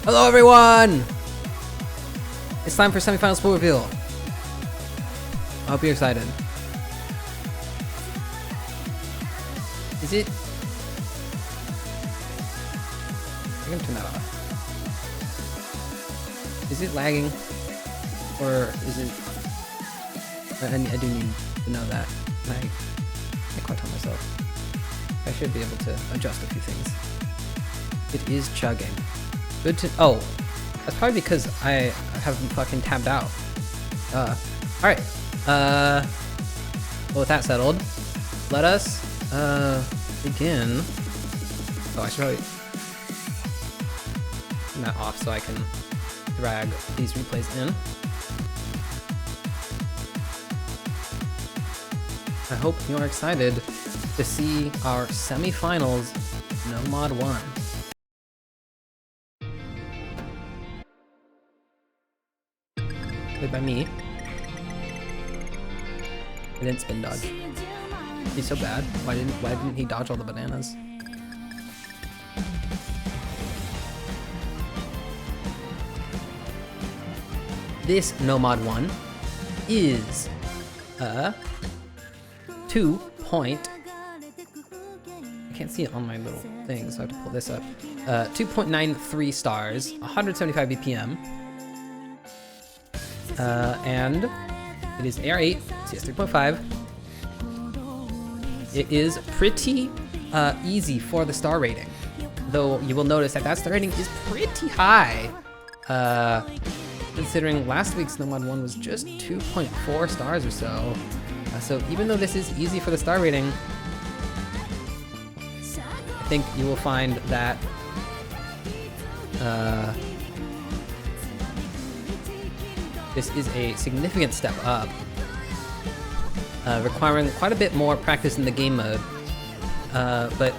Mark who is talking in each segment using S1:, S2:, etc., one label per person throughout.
S1: Hello everyone! It's time for semifinals full reveal. I hope you're excited. Is it? I'm gonna turn that off. Is it lagging? Or is it... I do need to know that. I can't quite tell myself. I should be able to adjust a few things. It is chugging. Good to... Oh, that's probably because I haven't fucking tabbed out. Alright. Well, with that settled, let us begin. Oh, I should probably turn that off so I can drag these replays in. I hope you are excited to see our semifinals No Mod 1. Played by me. I didn't spin dodge. He's so bad. Why didn't he dodge all the bananas? This No Mod 1 is a 2 point. I can't see it on my little thing, so I have to pull this up. 2.93 stars, 175 BPM. And it is AR8, CS 3.5. It is pretty easy for the star rating, though you will notice that star rating is pretty high, considering last week's No Mod 1 was just 2.4 stars or so. So even though this is easy for the star rating, I think you will find that this is a significant step up, requiring quite a bit more practice in the game mode. But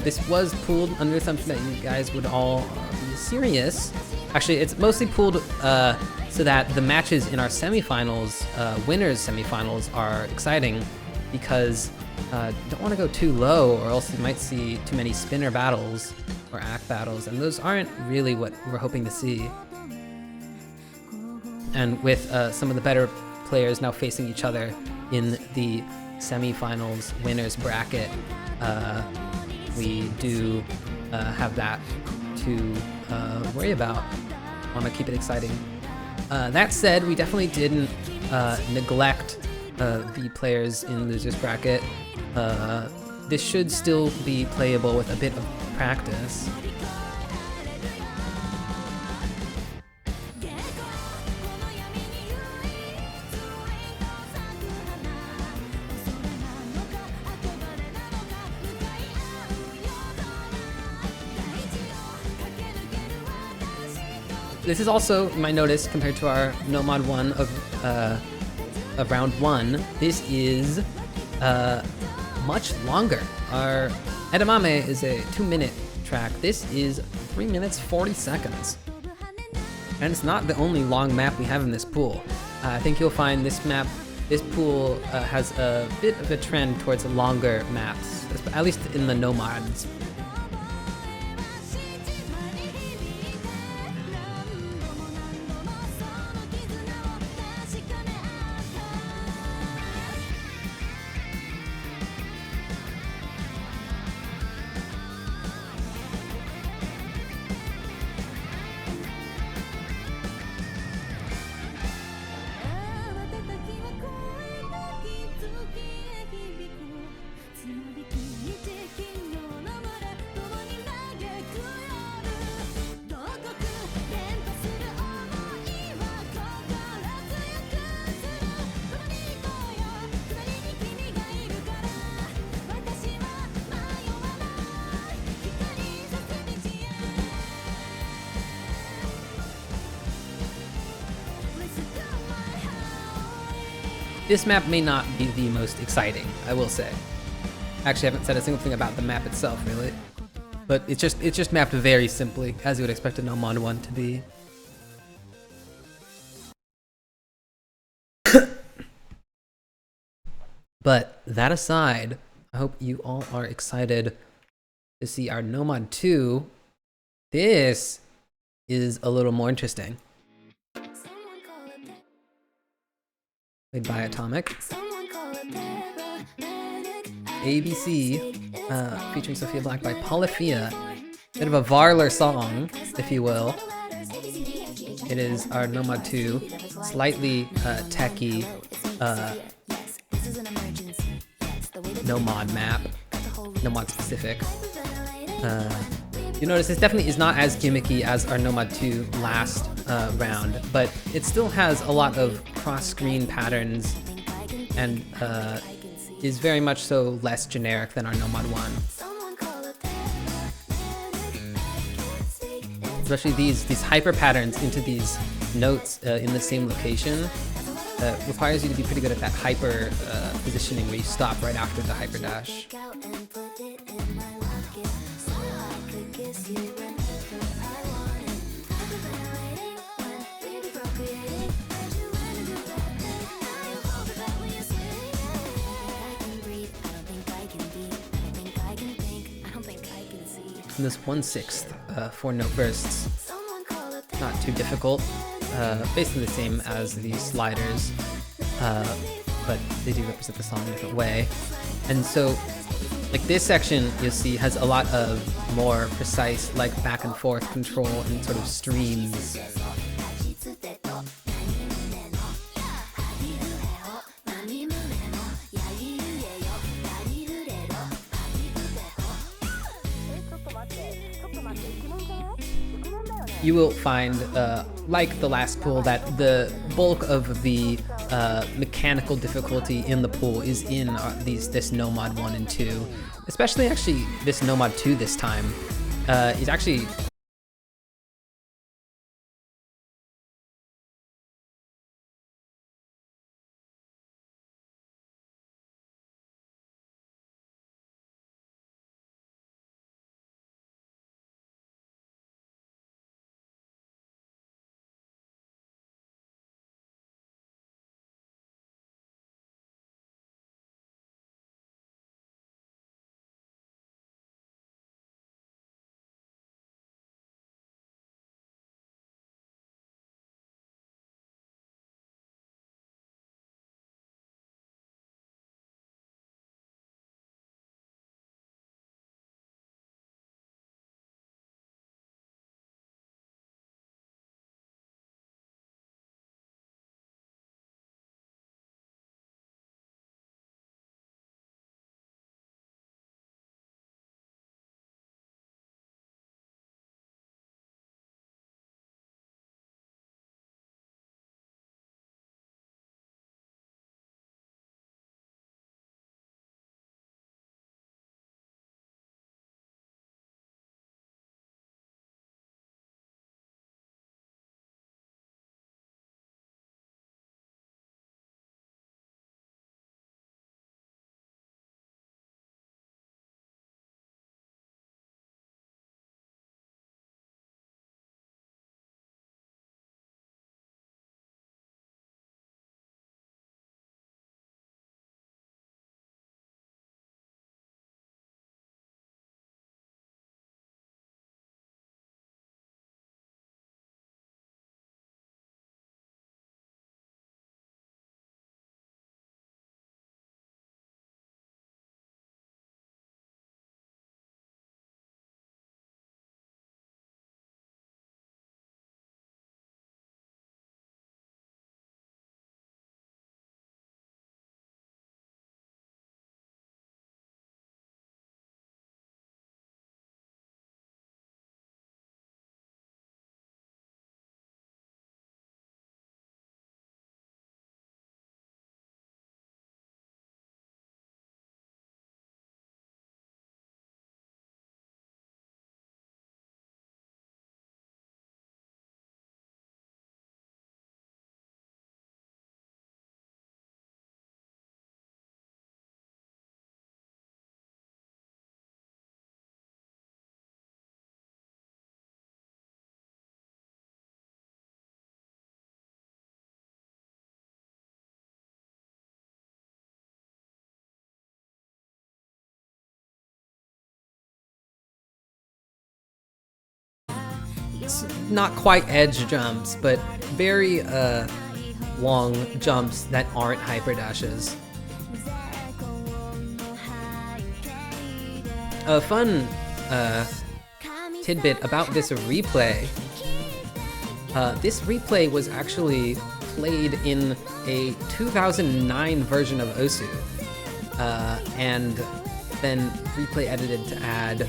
S1: this was pooled under the assumption that you guys would all be serious. Actually, it's mostly pooled so that the matches in our semifinals, winners semifinals, are exciting, because don't want to go too low, or else you might see too many spinner battles or act battles, and those aren't really what we're hoping to see. And with some of the better players now facing each other in the semifinals winners bracket, we do have that to worry about. Want to keep it exciting. That said, we definitely didn't neglect the players in losers bracket. This should still be playable with a bit of practice. This is also, you might notice, compared to our No Mod 1 of round 1, this is much longer. Our Edamame is a 2-minute track. This is 3 minutes 40 seconds. And it's not the only long map we have in this pool. I think you'll find this pool has a bit of a trend towards longer maps, at least in the No Mods. This map may not be the most exciting, I will say. Actually, I haven't said a single thing about the map itself, really. But it's just mapped very simply, as you would expect a No Mod 1 to be. But that aside, I hope you all are excited to see our No Mod 2. This is a little more interesting. Played by Atomic. ABC, featuring Sophia Black by Polyphia. Bit of a Varler song, if you will. It is our Nomad 2, slightly techy Nomad map, Nomad specific. You notice this definitely is not as gimmicky as our Nomad 2 last round, but it still has a lot of cross-screen patterns and is very much so less generic than our Nomad 1. Especially these hyper patterns into these notes in the same location requires you to be pretty good at that hyper positioning where you stop right after the hyper dash. And this 1/6 4-note bursts, not too difficult, basically the same as the sliders, but they do represent the song in a different way. And so, like this section, you'll see has a lot of more precise, like back and forth control and sort of streams. You will find, like the last pool, that the bulk of the mechanical difficulty in the pool is in this Nomad 1 and 2. Especially actually this Nomad 2 this time is actually not quite edge jumps, but very long jumps that aren't hyper dashes. A fun tidbit about this replay. This replay was actually played in a 2009 version of Osu, and then replay edited to add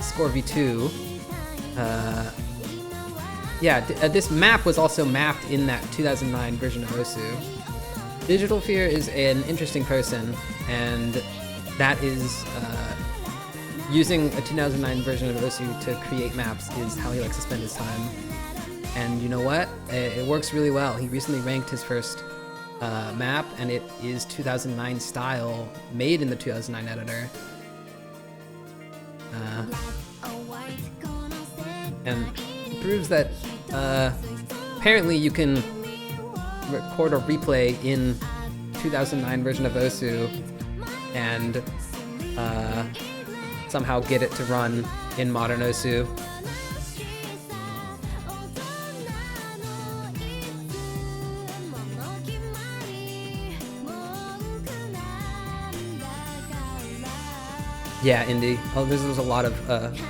S1: Score V2. This map was also mapped in that 2009 version of Osu. Digital Fear is an interesting person, and that is using a 2009 version of Osu to create maps is how he likes to spend his time. And you know what? It works really well. He recently ranked his first map, and it is 2009 style, made in the 2009 editor. And it proves that apparently you can record a replay in 2009 version of Osu and somehow get it to run in modern Osu. Yeah, Indy. Oh, there's a lot of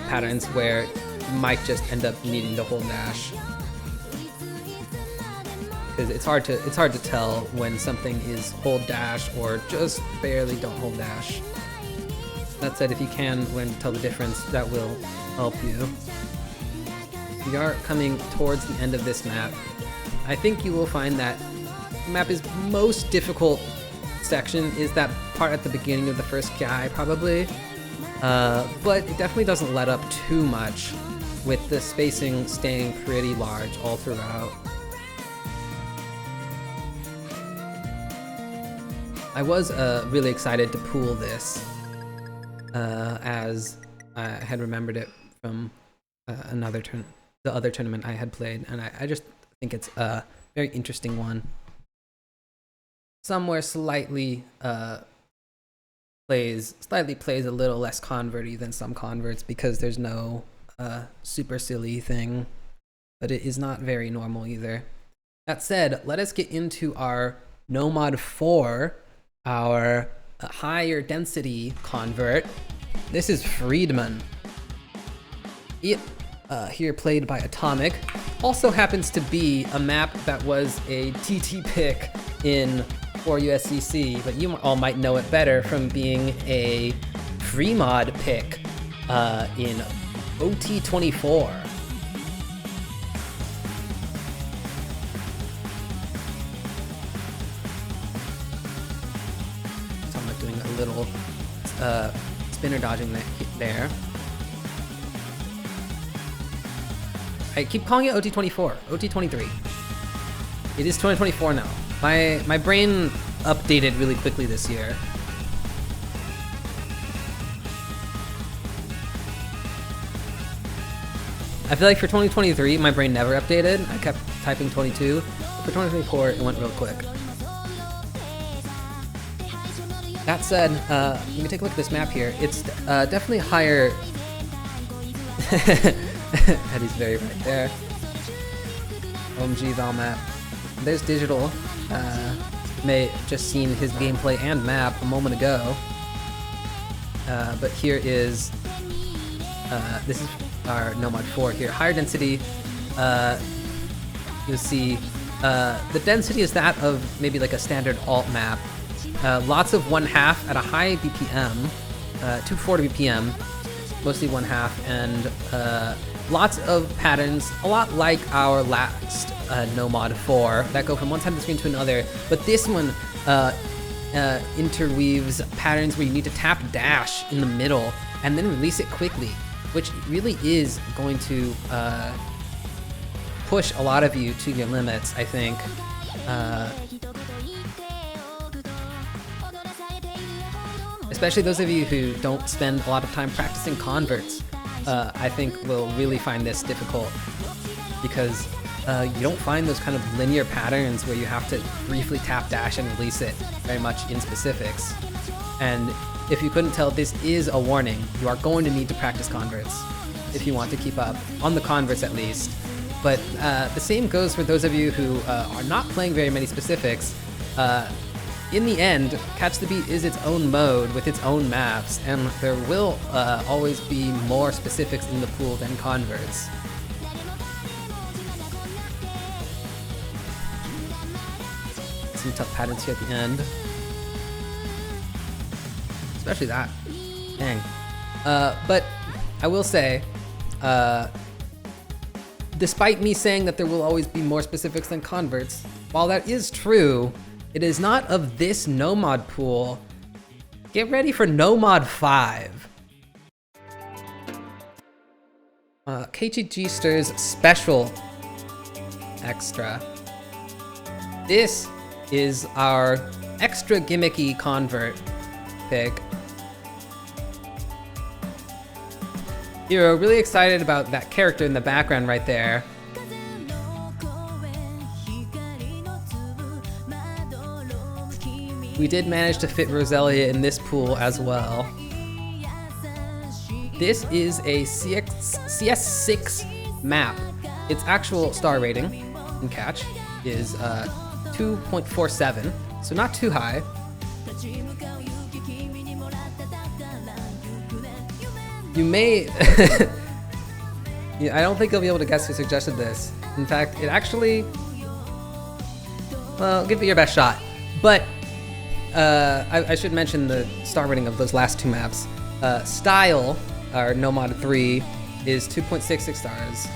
S1: patterns where you might just end up needing to hold dash, because it's hard to tell when something is hold dash or just barely don't hold dash. That said, if you can learn to tell the difference, that will help you. We are coming towards the end of this map. I think you will find that the map is most difficult section is that part at the beginning of the first Kiai, probably. But it definitely doesn't let up too much, with the spacing staying pretty large all throughout. I was really excited to pool this, as I had remembered it from the other tournament I had played, and I just think it's a very interesting one. Somewhere slightly plays a little less converty than some converts, because there's no super silly thing, but it is not very normal either. That said, let us get into our no mod 4, our higher density convert. This is Friedman. It, here played by Atomic, also happens to be a map that was a TT pick in 4USCC, but you all might know it better from being a free mod pick in OT24. So I'm doing a little spinner dodging there. I keep calling it OT24, OT23. It is 2024 now. My brain updated really quickly this year. I feel like for 2023, my brain never updated. I kept typing 22. For 2024, it went real quick. That said, let me take a look at this map here. It's definitely higher. Eddie's very right there. OMG Val map. There's Digital. May have just seen his gameplay and map a moment ago. But here is this is our no mod 4 here. Higher density. You'll see the density is that of maybe like a standard alt map. Lots of 1/2 at a high BPM, 240 BPM, mostly 1/2, and lots of patterns, a lot like our last no mod 4 that go from one side of the screen to another. But this one interweaves patterns where you need to tap dash in the middle and then release it quickly, which really is going to push a lot of you to your limits, I think. Especially those of you who don't spend a lot of time practicing converts, I think will really find this difficult, because you don't find those kind of linear patterns where you have to briefly tap dash and release it very much in specifics. And if you couldn't tell, this is a warning. You are going to need to practice converts. if you want to keep up, on the converts at least. But the same goes for those of you who are not playing very many specifics. In the end, Catch the Beat is its own mode with its own maps, and there will always be more specifics in the pool than converts. Some tough patterns here at the end. Especially that. Dang. But I will say, despite me saying that there will always be more specifics than converts, while that is true, it is not of this no-mod pool. Get ready for no-mod 5. KGG Stir's special extra. This is our extra gimmicky convert pick. Hero, really excited about that character in the background right there. We did manage to fit Roselia in this pool as well. This is a CS6 map. Its actual star rating in Catch is 2.47, so not too high. You may... yeah, I don't think you'll be able to guess who suggested this. In fact, it actually... Well, give it your best shot. But I should mention the star rating of those last two maps. Style, our no-mod 3, is 2.66 stars.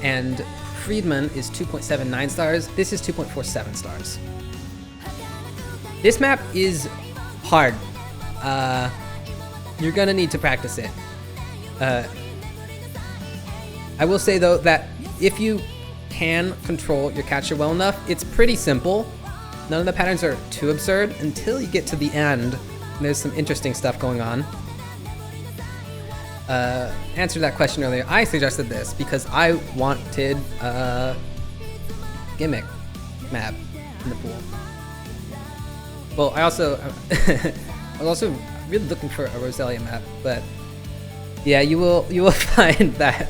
S1: And Friedman is 2.79 stars. This is 2.47 stars. This map is hard. You're gonna need to practice it. I will say though that if you can control your catcher well enough, it's pretty simple. None of the patterns are too absurd until you get to the end. And there's some interesting stuff going on. Answer that question earlier. I suggested this because I wanted a gimmick map in the pool. Well, I was also really looking for a Roselia map, but yeah, you will find that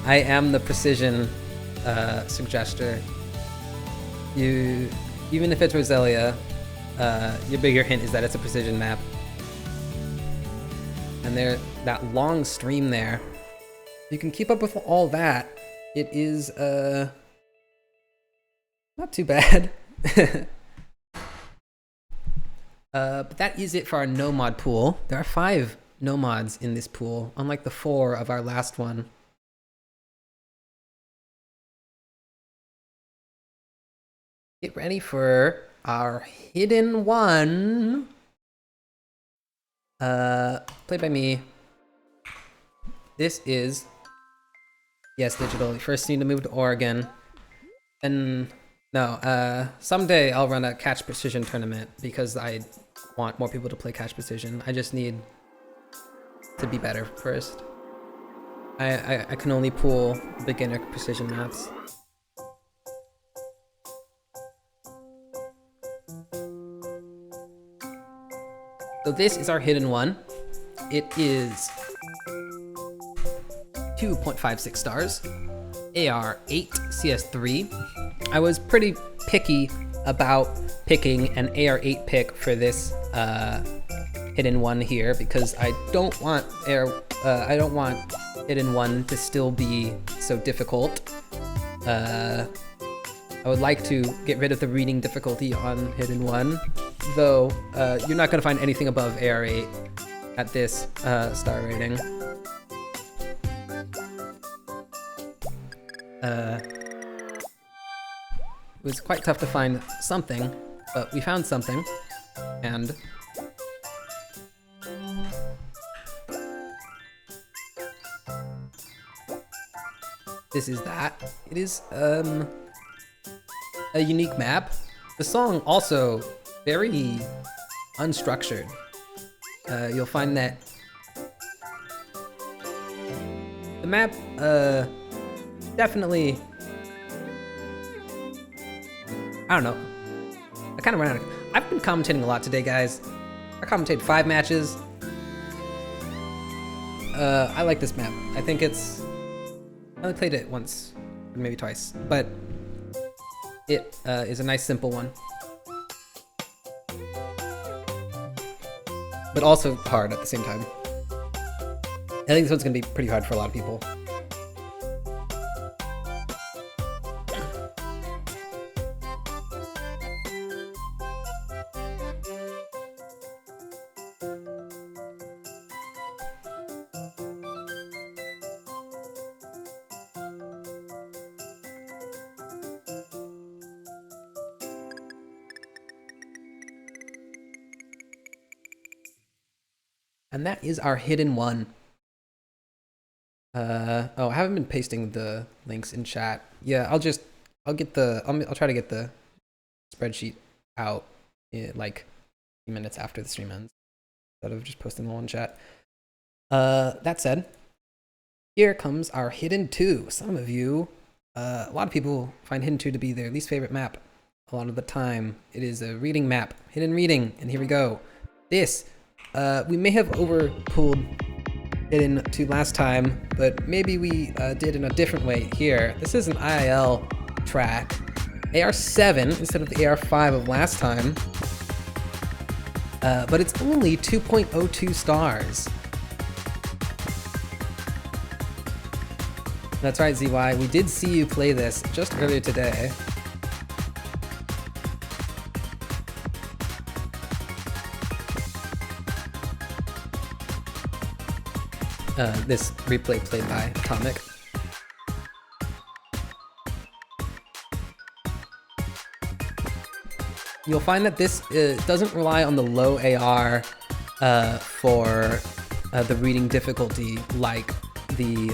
S1: I am the precision suggester. Even if it's Roselia, your bigger hint is that it's a precision map. And that long stream there, you can keep up with all that. It is not too bad. But that is it for our no-mod pool. There are 5 no-mods in this pool, unlike the 4 of our last one. Get ready for our hidden one. Played by me. This is Yes Digital. You first need to move to Oregon. And no, someday I'll run a Catch Precision tournament because I want more people to play Catch Precision. I just need to be better first. I can only pool beginner precision maps. So this is our hidden one. It is 2.56 stars, AR8 CS3. I was pretty picky about picking an AR8 pick for this hidden one here because I don't want hidden one to still be so difficult. I would like to get rid of the reading difficulty on hidden one, though you're not going to find anything above AR8 at this star rating. It was quite tough to find something, but we found something, and this is that. It is a unique map. The song also very unstructured. You'll find that the map definitely, I don't know. I kind of ran out of, I've been commentating a lot today, guys. I commentated 5 matches. I like this map. I think it's... I only played it once, or maybe twice, but it is a nice simple one. But also hard at the same time. I think this one's gonna be pretty hard for a lot of people. And that is our hidden one. Oh, I haven't been pasting the links in chat. Yeah, I'll try to get the spreadsheet out in like a few minutes after the stream ends, instead of just posting the one chat. That said, here comes our hidden 2. Some of you, a lot of people find hidden 2 to be their least favorite map. A lot of the time, it is a reading map, hidden reading, and here we go. This, we may have overpulled hidden 2 last time, but maybe we did in a different way here. This is an IIL track, AR7 instead of the AR5 of last time, but it's only 2.02 stars. That's right, ZY. We did see you play this just earlier today. This replay played by Atomic. You'll find that this doesn't rely on the low AR for the reading difficulty like the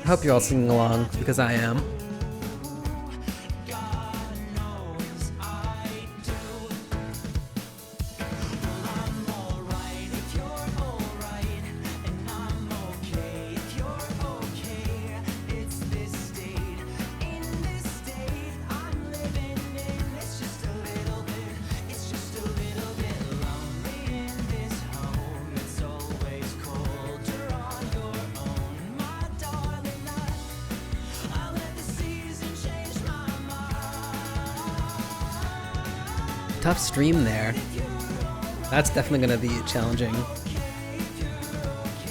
S1: I hope you're all singing along, because I am. Tough stream there. That's definitely going to be challenging.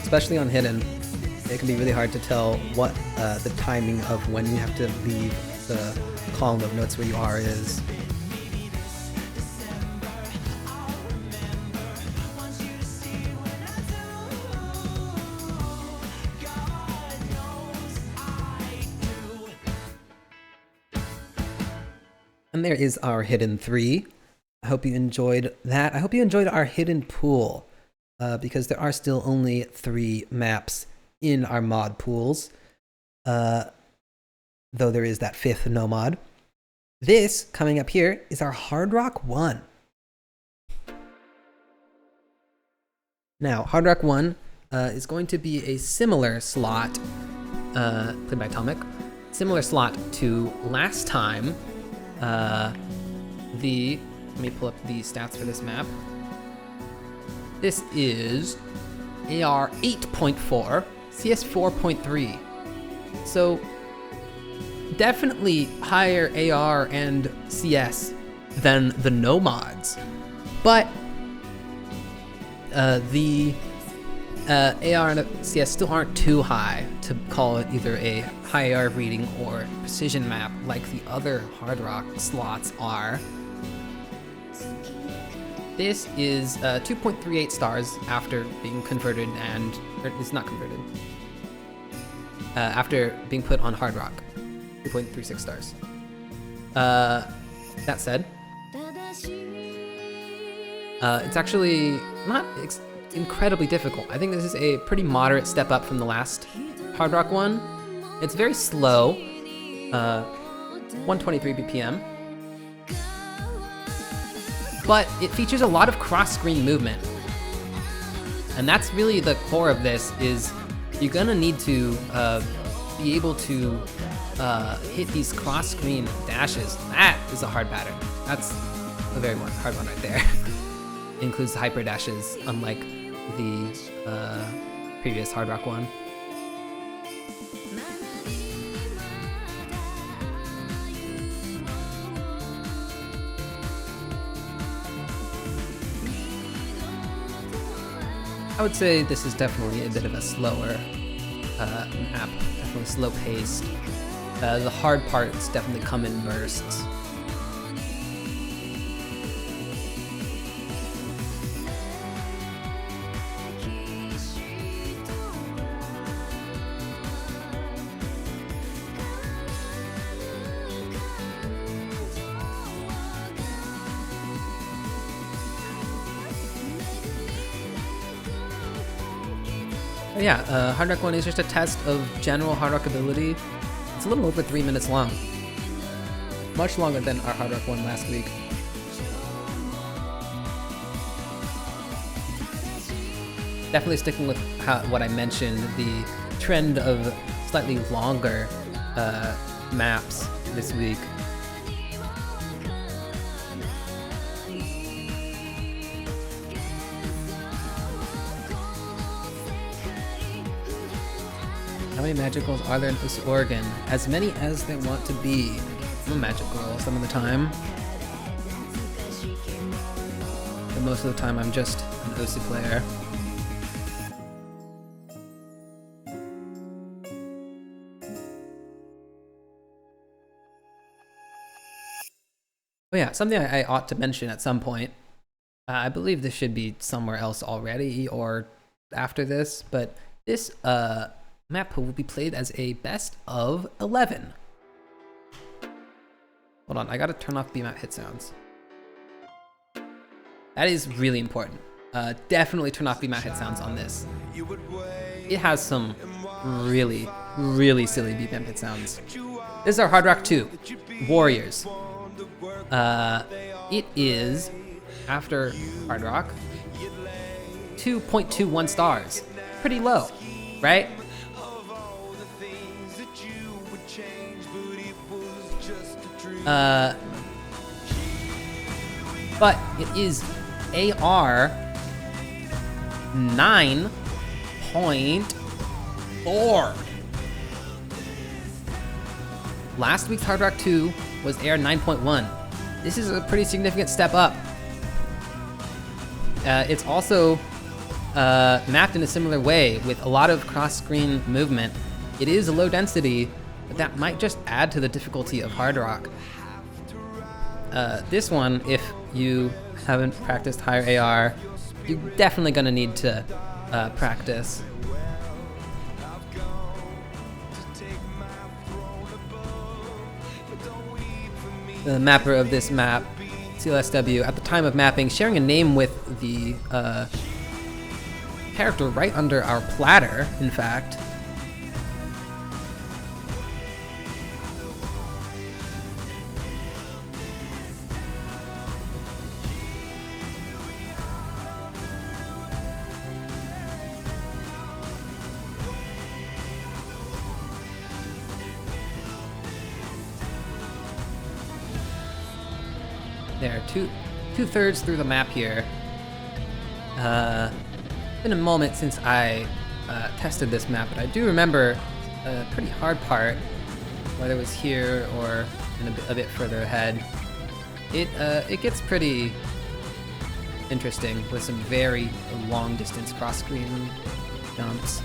S1: Especially on hidden. It can be really hard to tell what the timing of when you have to leave the column of notes where you are is. And there is our hidden 3. I hope you enjoyed that. I hope you enjoyed our hidden pool, because there are still only 3 maps in our mod pools, though there is that 5th no mod. This, coming up here, is our Hard Rock 1. Now, Hard Rock 1 is going to be a similar slot, played by Atomic, similar slot to last time. Let me pull up the stats for this map. This is AR 8.4, CS 4.3. So definitely higher AR and CS than the no mods. But the AR and CS still aren't too high to call it either a high AR reading or precision map like the other Hard Rock slots are. This is 2.38 stars after being converted or it's not converted. After being put on Hard Rock, 2.36 stars. That said, it's actually not incredibly difficult. I think this is a pretty moderate step up from the last Hard Rock one. It's very slow, 123 BPM. But it features a lot of cross-screen movement. And that's really the core of this, is you're gonna need to be able to hit these cross-screen dashes. That is a hard pattern. That's a very hard one right there. It includes the hyper dashes, unlike the previous Hard Rock one. I would say this is definitely a bit of a slower map, definitely slow paced. The hard parts definitely come in bursts. Yeah, Hard Rock 1 is just a test of general Hard Rock ability. It's a little over 3 minutes long. Much longer than our Hard Rock 1 last week. Definitely sticking with what I mentioned, the trend of slightly longer maps this week. How many magic girls are there in this Oregon? As many as there want to be. I'm a magic girl some of the time. But most of the time I'm just an OC player. Oh yeah, something I ought to mention at some point. I believe this should be somewhere else already or after this, but this map will be played as a best of 11. Hold on, I gotta turn off BMAP hit sounds. That is really important. Definitely turn off BMAP hit sounds on this. It has some really really silly beat method sounds. This is our Hard Rock 2, Warriors. It is, after Hard Rock, 2.21 stars. Pretty low, right? But it is AR 9.4. Last week's Hard Rock 2 was AR 9.1. This is a pretty significant step up. It's also mapped in a similar way with a lot of cross-screen movement. It is a low density, but that might just add to the difficulty of Hard Rock. This one, if you haven't practiced higher AR, you're definitely gonna need to practice. The mapper of this map, CLSW, at the time of mapping, sharing a name with the character right under our platter, in fact. There, two-thirds through the map here. It's been a moment since I tested this map, but I do remember a pretty hard part, whether it was here or in a bit further ahead. It gets pretty interesting with some very long-distance cross-screen jumps.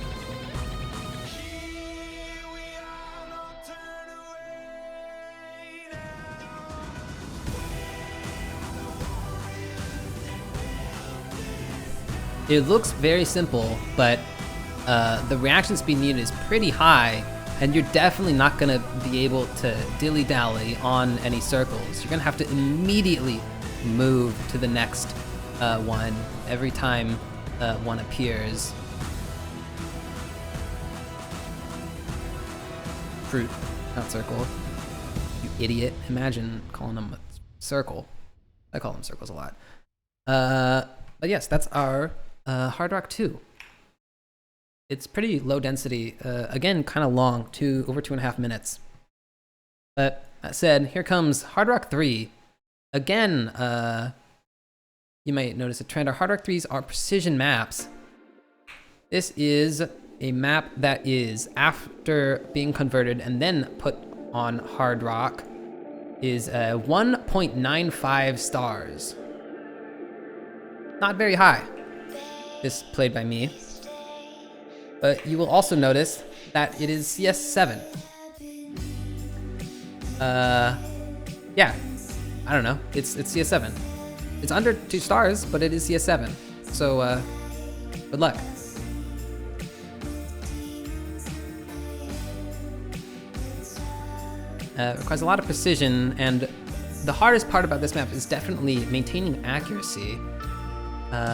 S1: It looks very simple, but the reaction speed needed is pretty high, and you're definitely not gonna be able to dilly-dally on any circles. You're gonna have to immediately move to the next one every time one appears. Fruit, not circle. You idiot. Imagine calling them a circle. I call them circles a lot. But yes, that's our Hard Rock 2. It's pretty low density, again, kind of long, over 2.5 minutes. But that said, here comes Hard Rock 3. Again, you might notice a trend. Our Hard Rock 3s are precision maps. This is a map that is, after being converted and then put on Hard Rock, is 1.95 stars. Not very high. This played by me. But you will also notice that it is CS7. Yeah, I don't know. It's CS7. It's under 2 stars, but it is CS7. So, good luck. It requires a lot of precision, and the hardest part about this map is definitely maintaining accuracy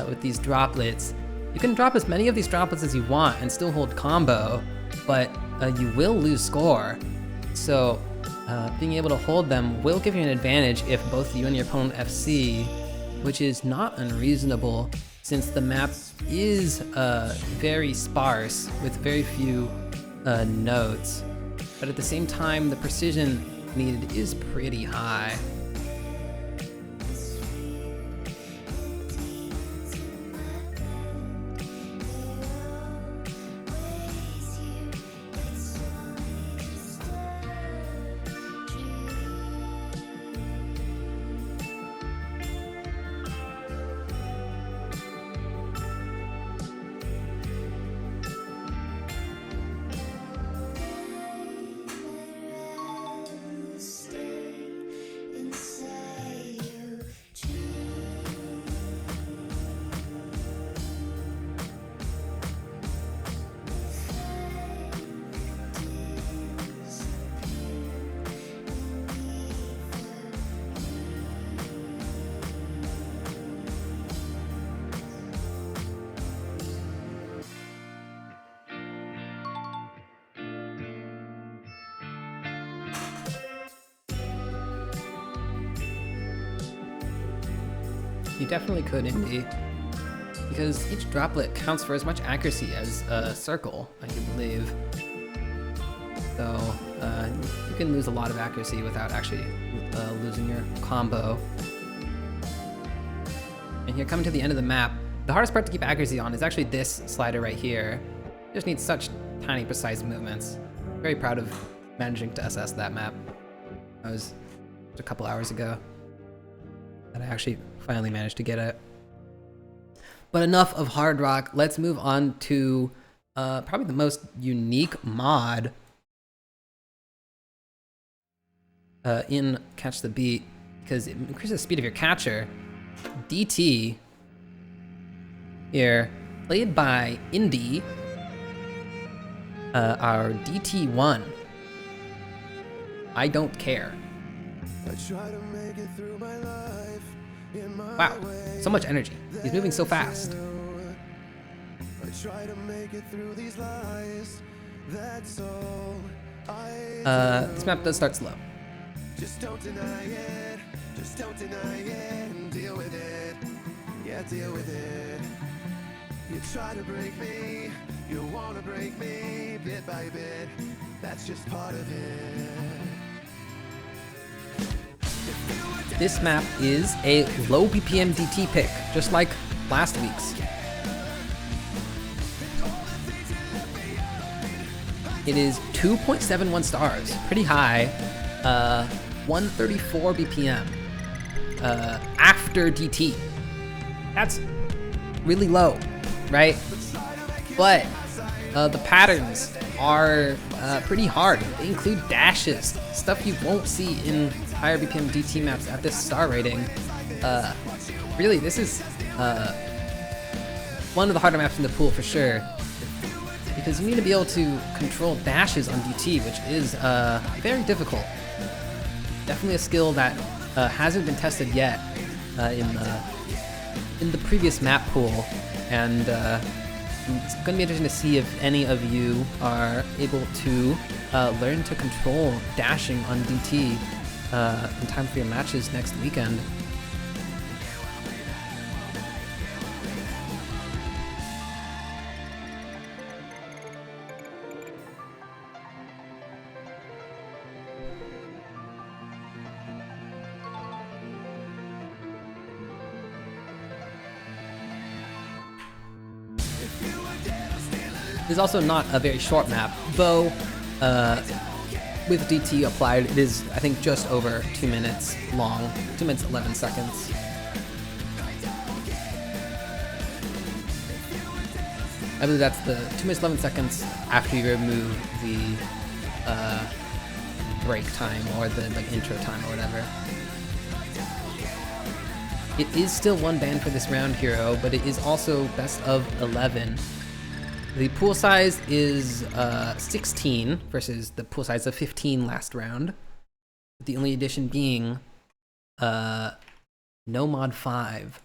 S1: with these droplets. You can drop as many of these droplets as you want and still hold combo, but you will lose score. So being able to hold them will give you an advantage if both you and your opponent FC, which is not unreasonable since the map is very sparse with very few nodes. But at the same time, the precision needed is pretty high. You definitely could, Indy. Because each droplet counts for as much accuracy as a circle, I do believe. So you can lose a lot of accuracy without actually losing your combo. And here, coming to the end of the map, the hardest part to keep accuracy on is actually this slider right here. You just need such tiny, precise movements. Very proud of managing to SS that map. That was just a couple hours ago that I actually finally managed to get it. But enough of hard rock. Let's move on to probably the most unique mod in Catch the Beat, because it increases the speed of your catcher. DT here, played by Indy, our DT1. I don't care. Wow, so much energy. He's moving so fast. This map does start slow. Just don't deny it, just don't deny it, and deal with it, yeah, deal with it. You try to break me, you wanna break me, bit by bit, that's just part of it. This map is a low BPM DT pick, just like last week's. It is 2.71 stars, pretty high, 134 BPM after DT. That's really low, right? But the patterns are pretty hard. They include dashes, stuff you won't see in higher BPM DT maps at this star rating. Really, this is one of the harder maps in the pool for sure, because you need to be able to control dashes on DT, which is very difficult. Definitely a skill that hasn't been tested yet in the previous map pool, and it's going to be interesting to see if any of you are able to learn to control dashing on DT in time for your matches next weekend. It is also not a very short map, though with DT applied, it is, I think, just over 2 minutes long, 2 minutes 11 seconds. I believe that's the 2 minutes 11 seconds after you remove the break time or the intro time or whatever. It is still one ban for this round, Hero, but it is also best of 11. The pool size is 16 versus the pool size of 15 last round. The only addition being no mod 5.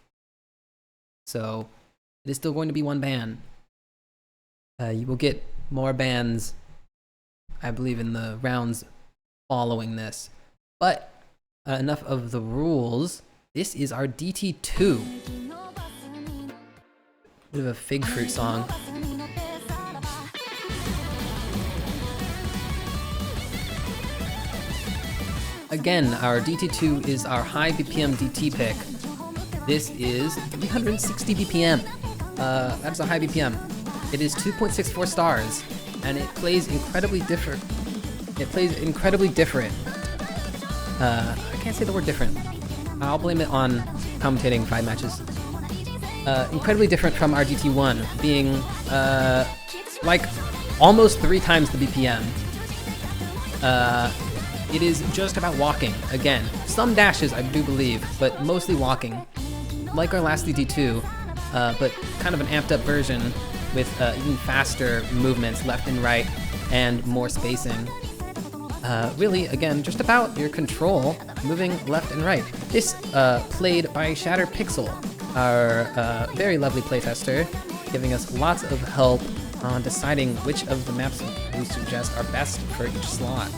S1: So it is still going to be one ban. You will get more bans, I believe, in the rounds following this. But enough of the rules. This is our DT2. Bit of a fig fruit song. Again, our DT2 is our high BPM DT pick. This is 360 BPM. That's a high BPM. It is 2.64 stars, and it plays incredibly different. It plays incredibly different. I can't say the word different. I'll blame it on commentating 5 matches. Incredibly different from our DT1, being like almost 3 times the BPM. It is just about walking. Again, some dashes I do believe, but mostly walking. Like our last DT2, but kind of an amped up version with even faster movements left and right and more spacing. Really, again, just about your control, moving left and right. This played by Shatter Pixel, our very lovely playtester, giving us lots of help on deciding which of the maps we suggest are best for each slot.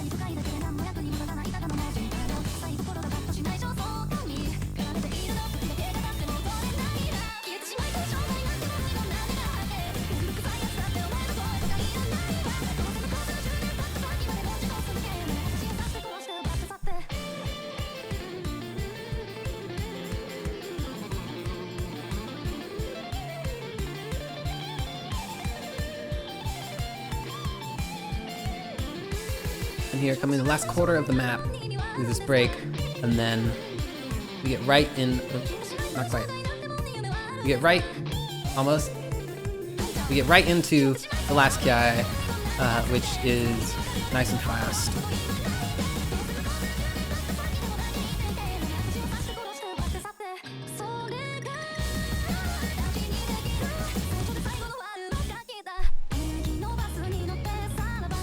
S1: happen here, coming in the last quarter of the map through this break, and then we get right in, not quite, we get right, almost, we get right into the last Ki, which is nice and fast.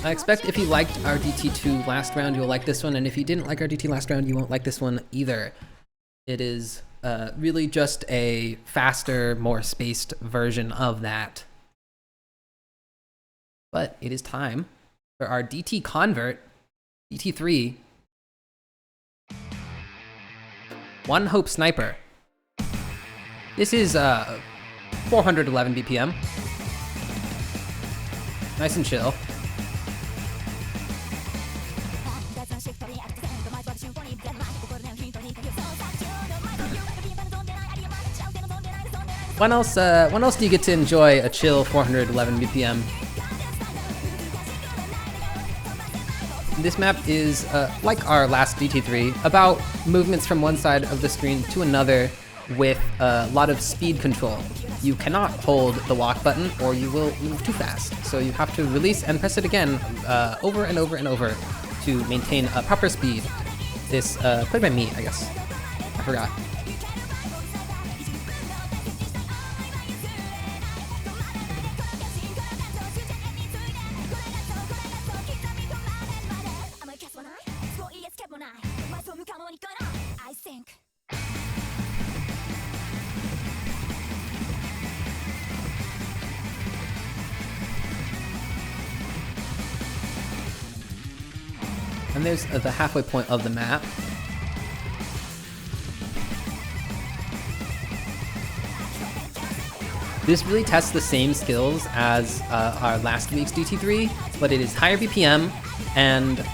S1: I expect if you liked our DT2 last round, you'll like this one, and if you didn't like our DT last round, you won't like this one either. It is really just a faster, more spaced version of that. But it is time for our DT convert, DT3, One Hope Sniper. This is 411 BPM. Nice and chill. When else do you get to enjoy a chill 411 BPM? This map is, like our last DT3, about movements from one side of the screen to another with a lot of speed control. You cannot hold the walk button or you will move too fast. So you have to release and press it again over and over and over to maintain a proper speed. This, played by me, I guess. I forgot. And there's the halfway point of the map. This really tests the same skills as our last week's DT3, but it is higher BPM and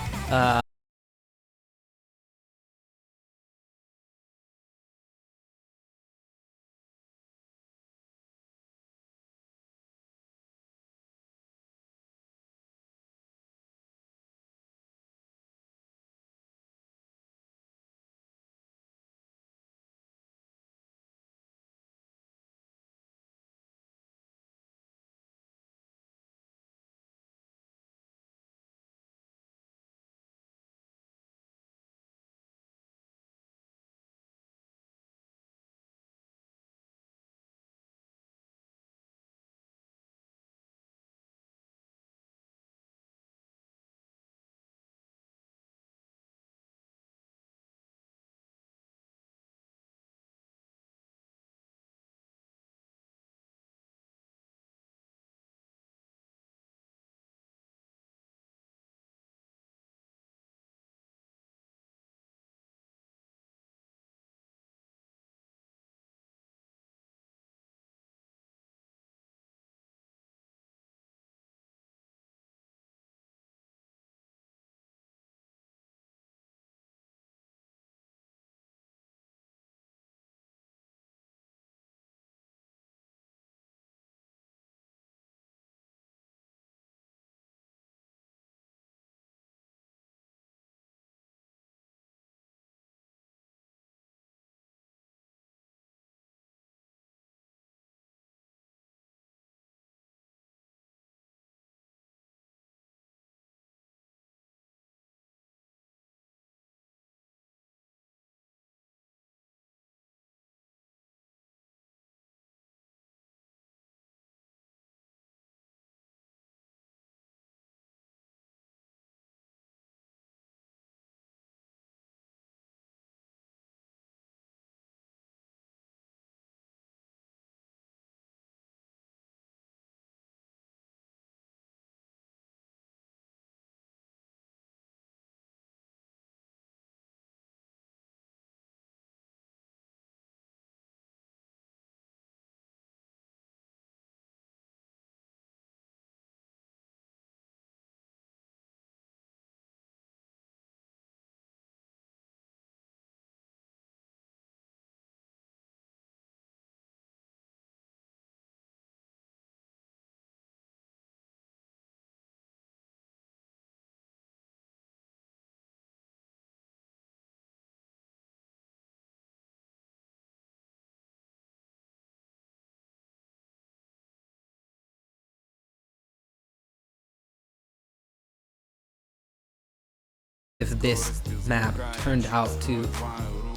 S1: if this map turned out to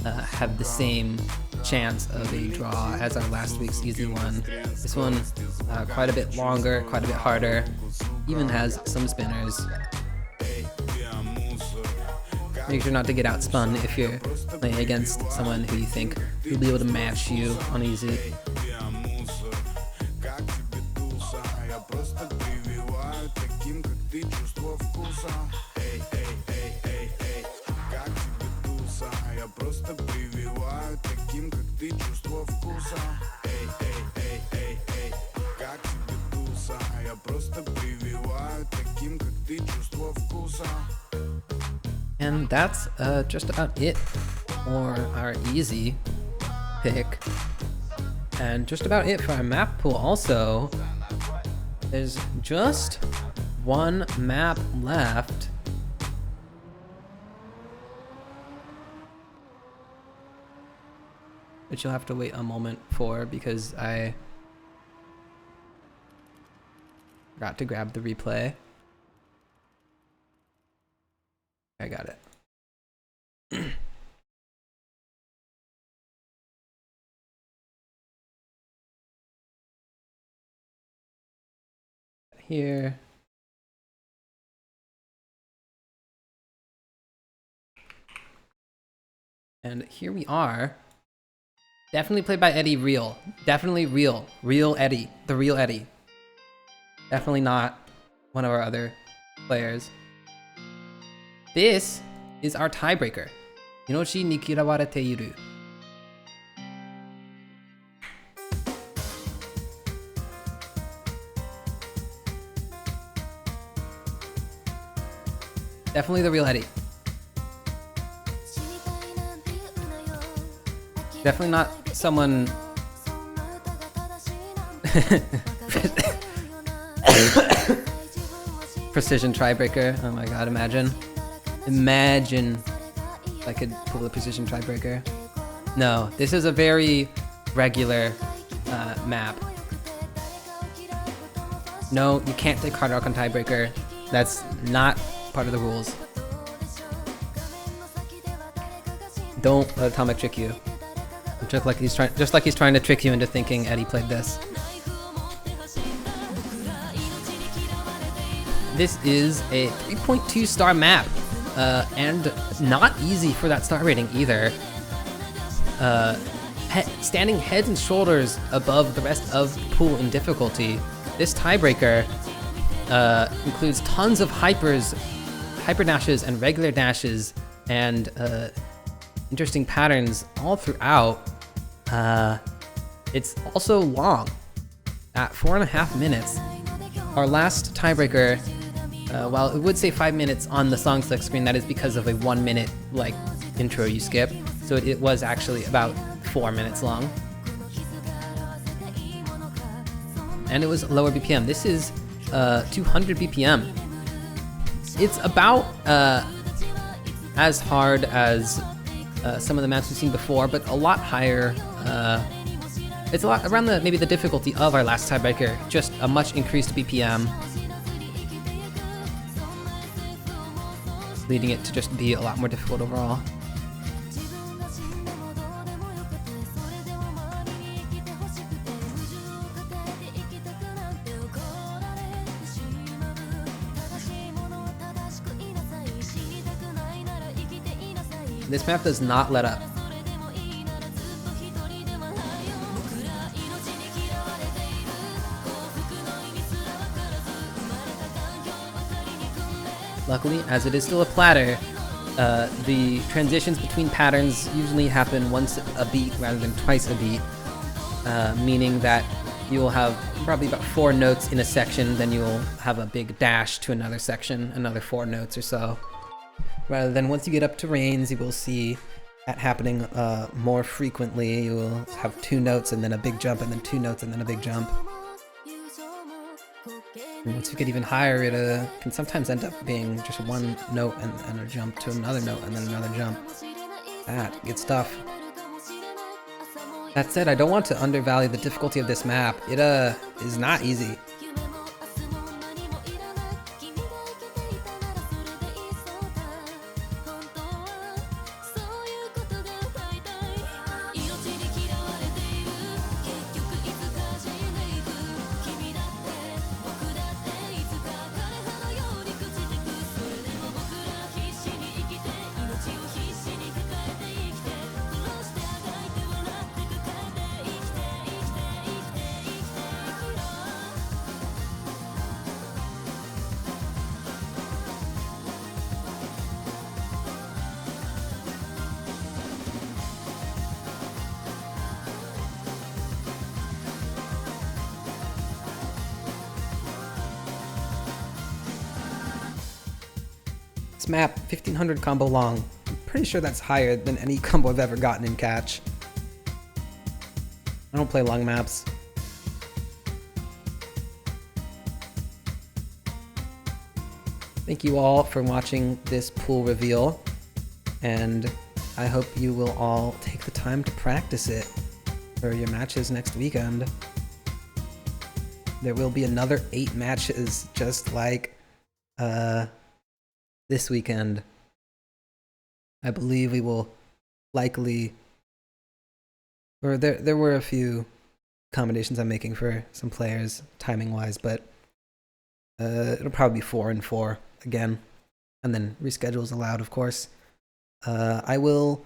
S1: have the same chance of a draw as our last week's easy one. This one quite a bit longer, quite a bit harder, even has some spinners. Make sure not to get outspun if you're playing against someone who you think will be able to match you on easy. And that's just about it for our easy pick. And just about it for our map pool also. There's just one map left. Which you'll have to wait a moment for because I forgot to grab the replay. I got it. Here. And here we are. Definitely played by Eddie Real. Definitely real. Real Eddie. The real Eddie. Definitely not one of our other players. This is our tiebreaker. Inochi ni kirawarete iru. Definitely the real Eddie. Definitely not someone... Precision tiebreaker. Oh my god, imagine. Imagine if I could pull the precision tiebreaker. No, this is a very regular map. No, you can't take Hard Rock on tiebreaker. That's not part of the rules. Don't let Atomic trick you. Just like he's trying to trick you into thinking Eddie played this. This is a 3.2 star map, and not easy for that star rating either. Standing heads and shoulders above the rest of the pool in difficulty. This tiebreaker includes tons of hypers, hyper dashes, and regular dashes, and interesting patterns all throughout. It's also long, at 4.5 minutes. Our last tiebreaker, while it would say 5 minutes on the song select screen, that is because of a 1 minute like intro you skip. So it was actually about 4 minutes long. And it was lower BPM. This is 200 BPM. It's about as hard as some of the maps we've seen before, but a lot higher. It's a lot around maybe the difficulty of our last tiebreaker, just a much increased BPM, leading it to just be a lot more difficult overall. This map does not let up. Luckily, as it is still a platter, the transitions between patterns usually happen once a beat rather than twice a beat, meaning that you will have probably about 4 notes in a section, then you will have a big dash to another section, another 4 notes or so. Rather than once you get up to rains, you will see that happening more frequently. You will have 2 notes and then a big jump, and then 2 notes and then a big jump. And once you get even higher, it can sometimes end up being just 1 note and a jump to another note and then another jump. Good stuff. That said, I don't want to undervalue the difficulty of this map. It is not easy. This map, 1500 combo long. I'm pretty sure that's higher than any combo I've ever gotten in catch. I don't play long maps. Thank you all for watching this pool reveal, and I hope you will all take the time to practice it for your matches next weekend. There will be another 8 matches just like this weekend. I believe we will likely, or there were a few accommodations I'm making for some players timing wise, but it'll probably be 4 and 4 again, and then reschedules allowed, of course. I will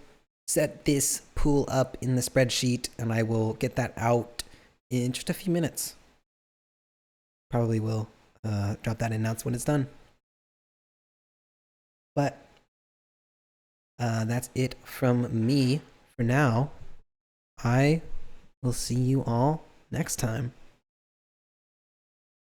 S1: set this pool up in the spreadsheet, and I will get that out in just a few minutes. Probably will drop that in when it's done. But that's it from me for now. I will see you all next time.